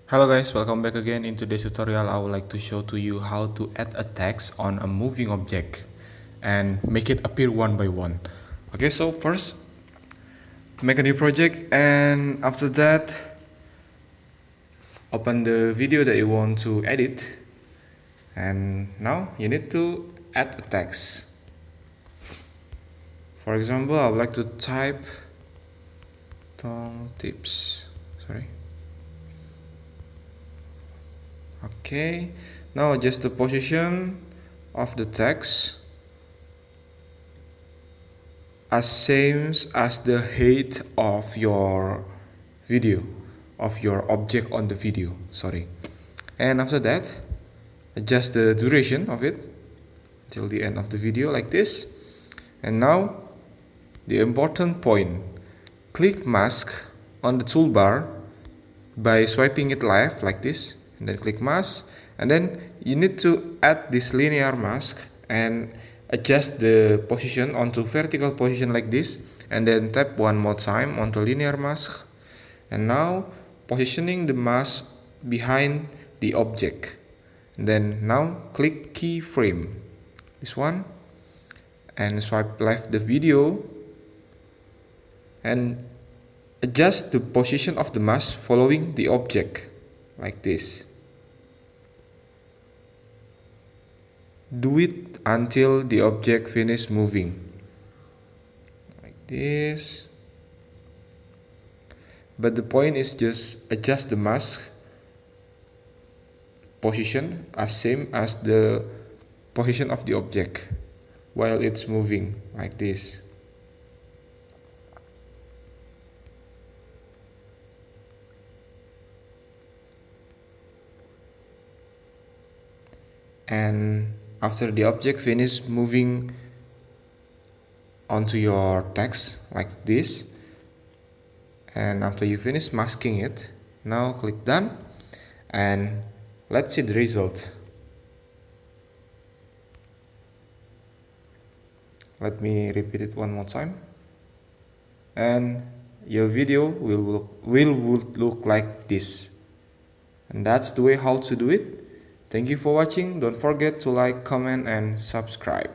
Hello guys, welcome back again. In today's tutorial I would like to show to you how to add a text on a moving object and make it appear one by one. Okay, so first make a new project, and after that open the video that you want to edit, and now you need to add a text. For example, I would like to type Tong tips. Okay, now adjust the position of the text as same as the height of your video, of your object on the video, and after that adjust the duration of it till the end of the video like this. And now the important point, click mask on the toolbar by swiping it left like this, and then click mask, and then you need to add this linear mask and adjust the position onto vertical position like this, and then tap one more time onto linear mask, and now positioning the mask behind the object. And then now click keyframe, this one, and swipe left the video and adjust the position of the mask following the object like this. Do it until the object finishes moving like this. But the point is just adjust the mask position as same as the position of the object while it's moving like this. And after the object finishes moving onto your text like this, and after you finish masking it, now click done, and let's see the result. Let me repeat it one more time, and your video will look like this. And that's the way how to do it. Thank you for watching. Don't forget to like, comment, and subscribe.